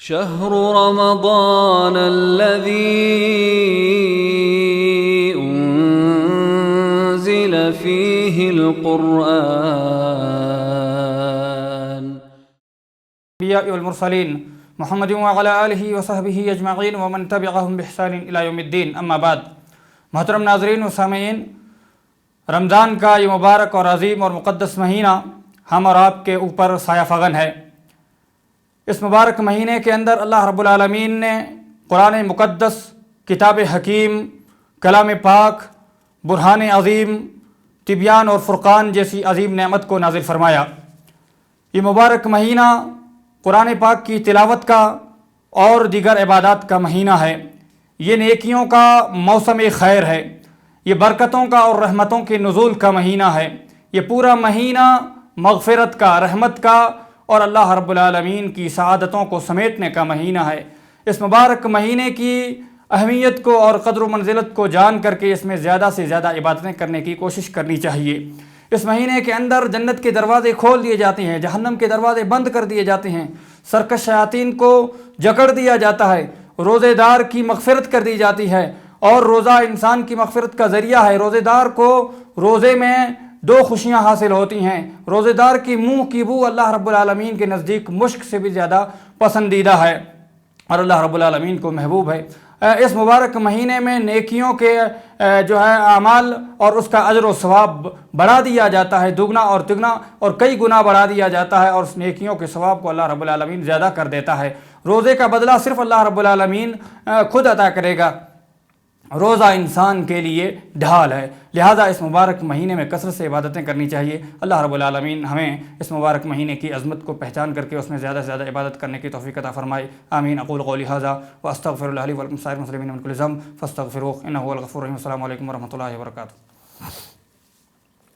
شهر رمضان الذي أنزل فيه القرآن. الأنبياء والمرسلين محمد وعلى آلہ وصحبہ اجمعین ومن تبعهم بإحسان إلى یوم الدین. اما بعد، محترم ناظرین و سامعین، رمضان کا یہ مبارک اور عظیم اور مقدس مہینہ ہم اور آپ کے اوپر سایہ فغن ہے. اس مبارک مہینے کے اندر اللہ رب العالمین نے قرآن مقدس، کتاب حکیم، کلام پاک، برہان عظیم، تبیان اور فرقان جیسی عظیم نعمت کو نازل فرمایا. یہ مبارک مہینہ قرآن پاک کی تلاوت کا اور دیگر عبادات کا مہینہ ہے. یہ نیکیوں کا موسم خیر ہے. یہ برکتوں کا اور رحمتوں کے نزول کا مہینہ ہے. یہ پورا مہینہ مغفرت کا، رحمت کا اور اللہ رب العالمین کی سعادتوں کو سمیٹنے کا مہینہ ہے. اس مبارک مہینے کی اہمیت کو اور قدر و منزلت کو جان کر کے اس میں زیادہ سے زیادہ عبادتیں کرنے کی کوشش کرنی چاہیے. اس مہینے کے اندر جنت کے دروازے کھول دیے جاتے ہیں، جہنم کے دروازے بند کر دیے جاتے ہیں، سرکش شیاطین کو جکڑ دیا جاتا ہے، روزے دار کی مغفرت کر دی جاتی ہے. اور روزہ انسان کی مغفرت کا ذریعہ ہے. روزے دار کو روزے میں دو خوشیاں حاصل ہوتی ہیں. روزے دار کی منہ کی بو اللہ رب العالمین کے نزدیک مشک سے بھی زیادہ پسندیدہ ہے اور اللہ رب العالمین کو محبوب ہے. اس مبارک مہینے میں نیکیوں کے اعمال اور اس کا اجر و ثواب بڑھا دیا جاتا ہے، دگنا اور تگنا اور کئی گنا بڑھا دیا جاتا ہے، اور اس نیکیوں کے ثواب کو اللہ رب العالمین زیادہ کر دیتا ہے. روزے کا بدلہ صرف اللہ رب العالمین خود عطا کرے گا. روزہ انسان کے لیے ڈھال ہے، لہذا اس مبارک مہینے میں کثرت سے عبادتیں کرنی چاہیے. اللہ رب العالمین ہمیں اس مبارک مہینے کی عظمت کو پہچان کر کے اس میں زیادہ سے زیادہ عبادت کرنے کی توفیق عطا فرمائے. آمین. اقول قولی ھذا واستغفر اللہ لی ولکم سائر المسلمین من کل ذنب فاستغفروہ انہ هو الغفور الرحیم. السلام علیکم ورحمۃ اللہ وبرکاتہ.